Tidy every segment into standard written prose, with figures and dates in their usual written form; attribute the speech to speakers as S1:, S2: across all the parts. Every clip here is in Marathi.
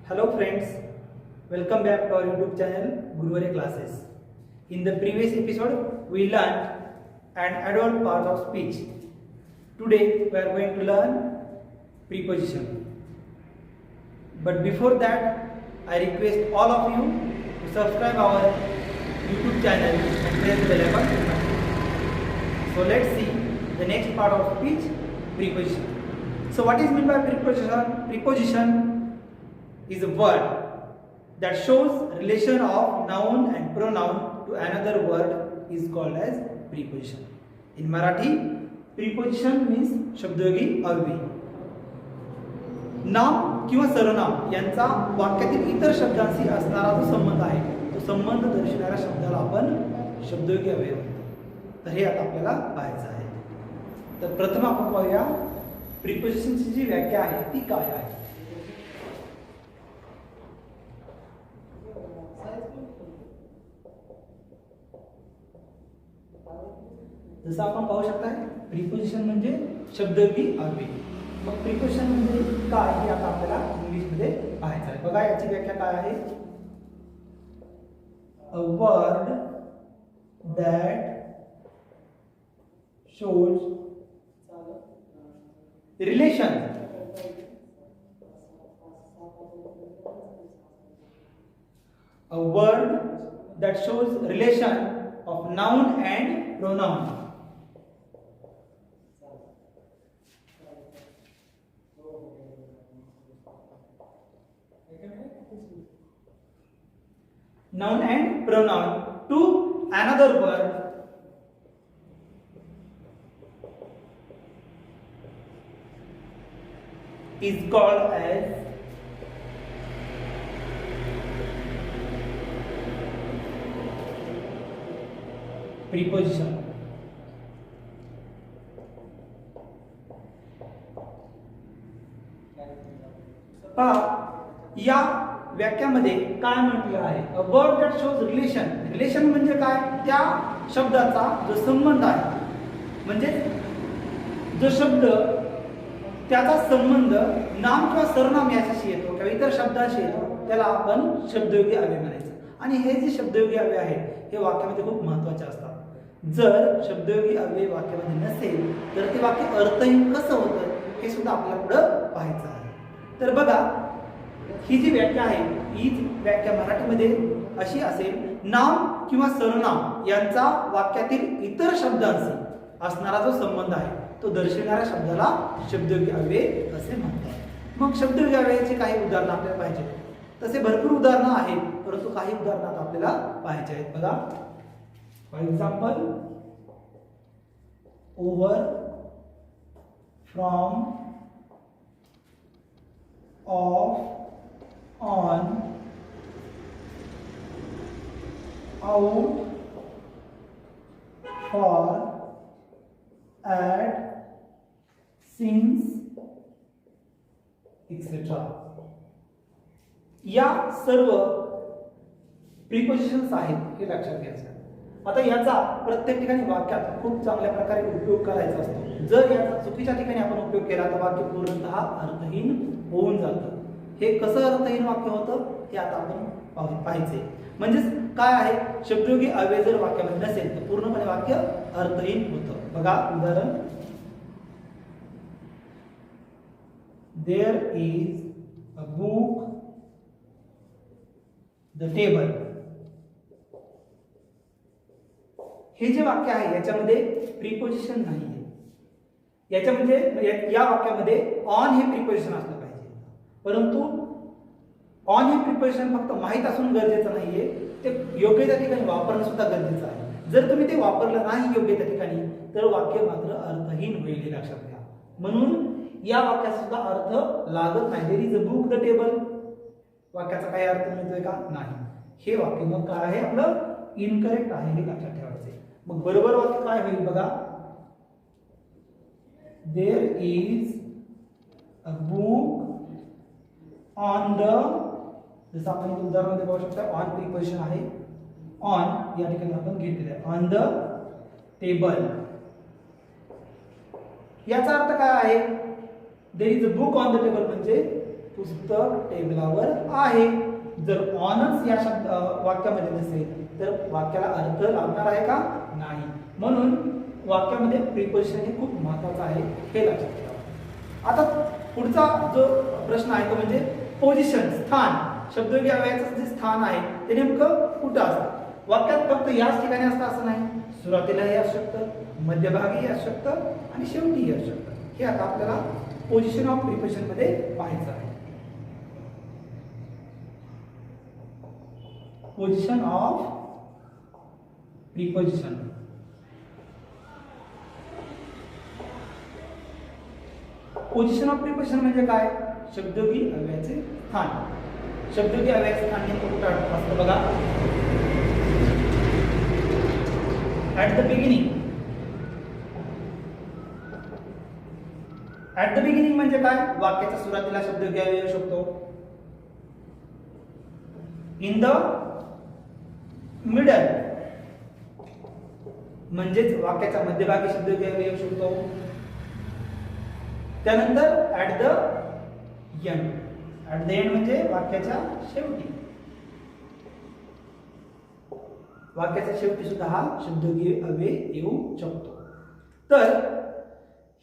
S1: Hello friends, welcome back to our YouTube channel Guruvare Classes. In the previous episode, we learned an adult part of speech. Today, we are going to learn preposition. But before that, I request all of you to subscribe our YouTube channel and press the bell icon. So let's see the next part of speech, preposition. So what is meant by preposition? Preposition is a word that shows relation of noun and pronoun to another word is called as preposition. In Marathi, preposition means शब्दयोगी अव्यय. नाम किंवा सर्वनाम यांचा वाक्यातील इतर शब्दांशी असणारा जो संबंध आहे तो संबंध दर्शवणाऱ्या शब्दाला आपण शब्दयोगी अव्यय म्हणतो. तर हे आता आपल्याला पाहायचं आहे. तर प्रथम आपण पाहूया प्रिपोजिशनची जी व्याख्या आहे ती काय आहे. जसं आपण पाहू शकता प्रिपोजिशन म्हणजे शब्दयोगी अव्यय. मग प्रिपोजिशन म्हणजे काय हे आता आपल्याला इंग्लिश मध्ये पाहायचं आहे. बघा याची व्याख्या काय आहे. A word that shows relation a word that shows relation of noun and pronoun. Noun and pronoun to another word is called as preposition. पहा या व्याख्यामध्ये काय म्हटलं आहे. A word that shows relation. Relation म्हणजे काय, त्या शब्दाचा जो संबंध आहे म्हणजे जो शब्द त्याचा संबंध नाम किंवा सर्वनाम याच्याशी येतो किंवा इतर शब्दाशी येतो त्याला आपण शब्दयोगी अव्यय म्हणायचं. आणि हे जे शब्दयोगी अव्यय आहेत हे वाक्यामध्ये खूप महत्त्वाचे असतात. जर शब्दयोगी अव्यय वाक्यामध्ये नसेल तर ते वाक्य अर्थहीन कसं होतं हे सुद्धा आपल्याला पुढं पाहायचं आहे. तर बघा ही जी व्याख्या आहे ही व्याख्या मराठीमध्ये अशी असेल. नाम किंवा सर्वनाम यांचा वाक्यातील इतर शब्दांशी असणारा जो संबंध आहे तो दर्शवणाऱ्या शब्दाला शब्दयोगी अव्यय असे म्हणतात. मग शब्दयोगी अव्ययाची काही उदाहरणं आपल्याला पाहिजे. तसे भरपूर उदाहरणं आहेत परंतु काही उदाहरणं आपल्याला पाहायचे आहेत. बघा for example over, from, of, on, out, for, at, since etcetera. या सर्व प्रिपोजिशन्स आहेत हे लक्षात घ्यायचं. आता याचा प्रत्येक ठिकाणी वाक्यात खूप चांगल्या प्रकारे उपयोग करायचा असतो. जर याचा चुकीच्या ठिकाणी आपण उपयोग केला तर वाक्य पूर्णतः अर्थहीन होऊन जातं. हे कसं अर्थहीन वाक्य होतं हे आता आपण पाहायचंय. म्हणजेच काय आहे, शब्दयोगी अव्यय जर वाक्यामध्ये नसेल तर पूर्णपणे वाक्य अर्थहीन होतं. बघा उदाहरण, there is a book the table. हे जे वाक्य आहे याच्यामध्ये प्रिपोजिशन नाहीये. याच्यामध्ये या वाक्यामध्ये ऑन हे प्रिपोजिशन असलं पाहिजे. परंतु ऑन हे प्रिपोजिशन फक्त माहीत असून गरजेचं नाहीये, ते योग्य त्या ठिकाणी वापरणं सुद्धा गरजेचं आहे. जर तुम्ही ते वापरलं नाही योग्य त्या ठिकाणी तर वाक्य मात्र अर्थहीन होईल हे लक्षात घ्या. म्हणून या वाक्यात सुद्धा अर्थ लागत नाही. There is a book the table वाक्याचा काही अर्थ मिळतोय का, नाही. हे वाक्य मग काय आहे, आपलं इनकरेक्ट आहे हे लक्षात ठेवायचे. मग बरोबर वाक्य काय होईल बघा, there is a book on the, जसं आपण उदाहरणामध्ये पाहू शकता ऑन प्रिपोजिशन आहे. ऑन या ठिकाणी आपण घेतलेलं आहे ऑन द टेबल. याचा अर्थ काय आहे, there is a book on the table म्हणजे पुस्तक टेबलावर आहे. जर ऑनच या वाक्यामध्ये नसेल तर वाक्याला अर्थ लागणार आहे का? नाही. म्हणून वाक्यामध्ये प्रिपोजिशन हे खूप महत्त्वाचं आहे, हे लक्षात ठेवा. आता पुढचा जो प्रश्न आहे तो म्हणजे पोझिशन, स्थान. शब्दयोगी अव्ययाचं जे स्थान आहे ते नेमकं कुठं असतं? वाक्यात फक्त याच ठिकाणी असतं असं नाही. सुरुवातीलाही असू शकतं, मध्यभागीही असू शकतं आणि शेवटीही असू शकतं. हे आता आपल्याला पोझिशन ऑफ प्रिपोजिशन मध्ये पाहायचं आहे. Position of preposition. Position of preposition म्हणजे काय? शब्दयोगी अव्ययाचे स्थान. शब्दयोगी अव्ययाचे स्थान नेमकं कुठं असतं बघा. At the beginning. At the beginning म्हणजे काय? वाक्याच्या सुरुवातीला शब्दयोगी अव्यय येऊ शकतो. इन द मिडल म्हणजेच वाक्याच्या मध्यभागी शब्दयोगी अव्यय येऊ शकतो. त्यानंतर at the end. At the end म्हणजे वाक्याच्या शेवटी. वाक्याच्या शेवटी सुद्धा हा शब्दयोगी अव्यय येऊ शकतो. तर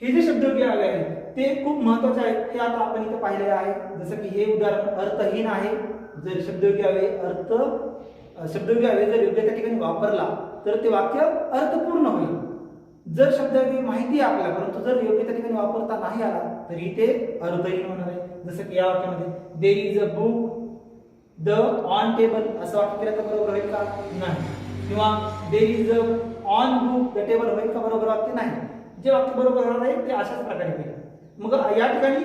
S1: हे जे शब्दयोगी अव्यय आहेत ते खूप महत्त्वाचे आहेत. हे आता आपण इथे पाहिलेले आहे. जसं की हे उदाहरण अर्थहीन आहे. जर शब्दयोगी अव्यय जर योग्य त्या ठिकाणी वापरला तर ते वाक्य अर्थपूर्ण होईल. जर शब्दयोगी माहिती आहे आपल्याला परंतु जर योग्य त्या ठिकाणी वापरता नाही आला तरी ते अर्थहीन होणार आहे. जसं की या वाक्यामध्ये there is a book the on table असं वाक्य केलं तर बरोबर होईल का? नाही. किंवा there is a on book the table होईल का? बरोबर वाक्य नाही. जे वाक्य बरोबर होणार आहे ते अशाच प्रकारे होईल. मग या ठिकाणी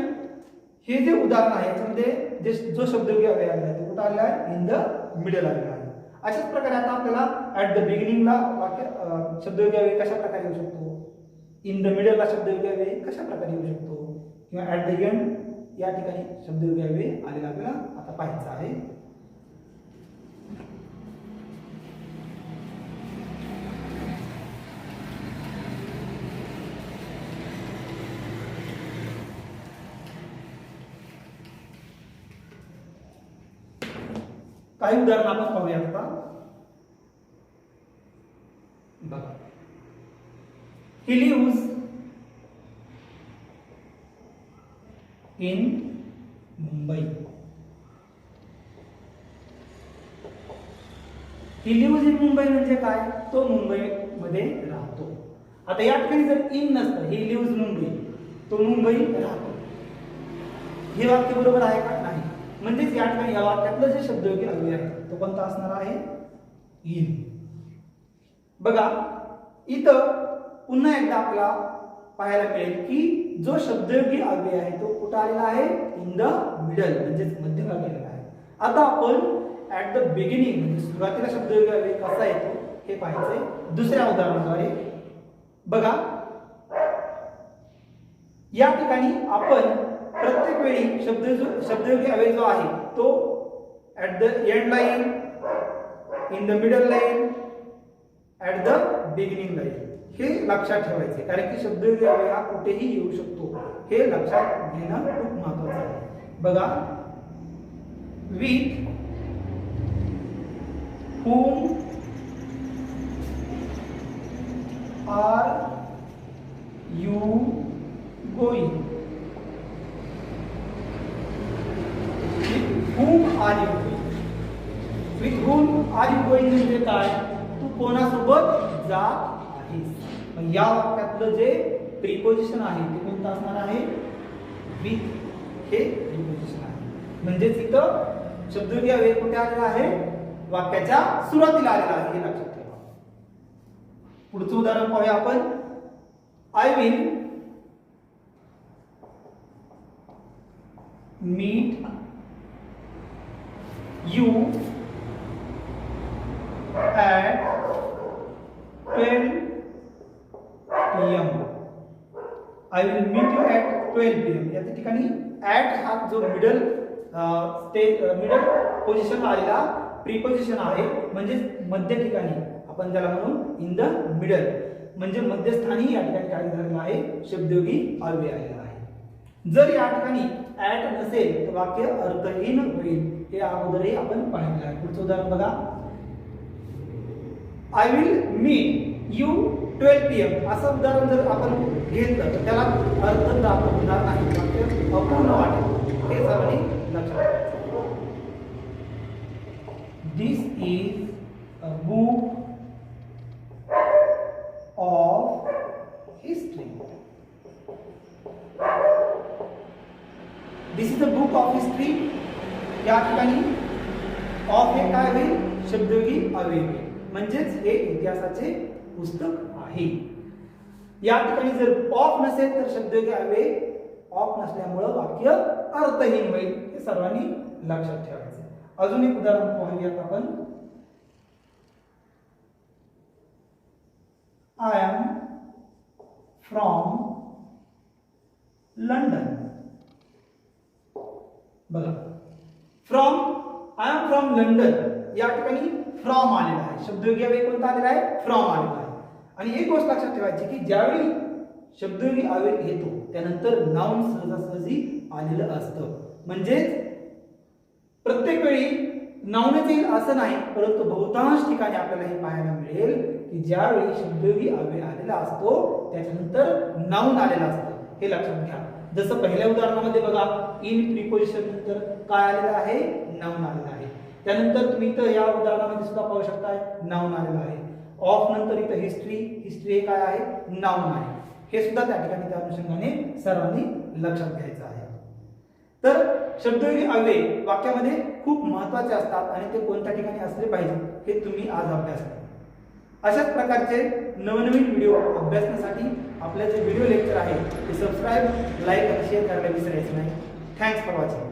S1: हे जे उदाहरण आहे याच्यामध्ये जो शब्दयोगी अव्यय आलेला आहे तो कुठं आलेला आहे? इन द मिडल आलेला आहे. अशाच प्रकारे आता आपल्याला ॲट द बिगिनिंगला वाक्य शब्दयोगी अव्यय कशा प्रकारे येऊ शकतो, इन द मिडलला शब्दयोगी अव्यय कशा प्रकारे येऊ शकतो, किंवा ॲट द एंड या ठिकाणी शब्दयोगी अव्यय आलेला आपल्याला आता पाहायचं आहे. काही उदाहरण आपण पाहूया आता. बघा, he lives in Mumbai. he lives in Mumbai म्हणजे काय? तो मुंबईमध्ये राहतो. आता या ठिकाणी जर इन नसतं, he lives मुंबई, तो मुंबई राहतो, हे वाक्य बरोबर आहे का? नाही. म्हणजेच या ठिकाणी या वाक्यातलं जे शब्दयोगी अव्यय आहे तो कोणता असणार आहे? इन. बघा इथं पुन्हा एकदा आपल्याला पाहायला मिळेल की जो शब्दयोगी अव्यय आहे तो कुठं आलेला आहे? इन द मिडल म्हणजेच मध्यभागी आलेला आहे. आता आपण ॲट द बिगिनिंग म्हणजे सुरुवातीला शब्दयोगी अव्यय कसा येतो हे पाहायचंय दुसऱ्या उदाहरणाद्वारे. बघा या ठिकाणी आपण प्रत्येक वेळी शब्दयोगी अव्यय जो आहे तो at the end line, in the middle line, at the beginning line हे लक्षात ठेवायचे. कारण की शब्दयोगी अव्यय हा कुठेही येऊ शकतो, हे लक्षात घेणं खूप महत्त्वाचं आहे. बघा, with whom are you going? whom are you going? with whom are you going म्हणजे काय? तू कोणासोबत जात आहेस. या वाक्यातलं जे प्रिपोजिशन आहे ते कोणतं असणार आहे? विथ हे प्रिपोजिशन आहे. म्हणजेच इथं शब्दयोगी अव्यय कुठे आलेला आहे? वाक्याच्या सुरुवातीला आलेला आहे, हे लक्षात ठेवा. पुढचं उदाहरण पाहूया आपण. I will meet you at 12 PM. I will meet you at 12 PM. या ठिकाणी at हा जो मिडल पोझिशन आलेला प्रिपोजिशन आहे, म्हणजे मध्य ठिकाणी आपण ज्याला म्हणू इन द मिडल, म्हणजे मध्यस्थानी या ठिकाणी काय झालेलं आहे? शब्दयोगी अव्यय आलेला आहे. जर या ठिकाणी ऍट नसेल तर वाक्य अर्थहीन होईल. हे अगोदरही आपण पाहिलं आहे. पुढचं उदाहरण बघा. I will meet you 12 PM असं उदाहरण जर आपण घेतलं तर त्याला अर्थ दाखवणार नाही, वाक्य अपूर्ण वाटेल. हे सर्वांनी लक्षात ठेवायचं. This is a book of history. This is the book of history. या ठिकाणी ऑफ हे काय होईल? शब्दयोगी अव्यय होईल, म्हणजेच हे इतिहासाचे पुस्तक आहे. या ठिकाणी जर ऑफ नसेल तर शब्दयोगी अव्यय ऑफ नसल्यामुळं वाक्य अर्थहीन होईल. हे सर्वांनी लक्षात ठेवायचे. अजून एक उदाहरण पाहूयात आपण. I am from London. बघा, from, I am from London या ठिकाणी फ्रॉम आलेला आहे. शब्दयोगी अव्यय कोणता आलेला आहे? फ्रॉम आलेला आहे. आणि एक गोष्ट लक्षात ठेवायची की ज्यावेळी शब्दयोगी अव्यय येतो त्यानंतर नाउन सहजासहजी आलेलं असतं. म्हणजेच प्रत्येक वेळी नाउनच येईल असं नाही, परंतु बहुतांश ठिकाणी आपल्याला हे पाहायला मिळेल की ज्यावेळी शब्दयोगी अव्यय आलेला असतो त्याच्यानंतर नाउन आलेला असतं. हे लक्षात घ्या. जसं पहिल्या उदाहरणामध्ये बघा, इन प्रिपोजिशन नंतर काय आलेलं आहे? नाउन आलेलं आहे. त्यानंतर तुम्ही इथं या उदाहरणामध्ये सुद्धा पाहू शकता नाउन आलेलं आहे. ऑफ नंतर इथं हिस्ट्री, हिस्ट्री हे काय आहे? नाउन आहे. हे सुद्धा त्या ठिकाणी त्या अनुषंगाने सर्वांनी लक्षात घ्यायचं आहे. तर शब्दयोगी अव्यय वाक्यामध्ये खूप महत्त्वाचे असतात आणि ते कोणत्या ठिकाणी असले पाहिजे हे तुम्ही आज अभ्यास करा. अशाच प्रकारचे नवनवीन व्हिडिओ अभ्यासण्यासाठी आपले जे व्हिडिओ लेक्चर आहे ते सबस्क्राईब, लाईक आणि शेअर करायला विसरायचं नाही. Thanks for watching.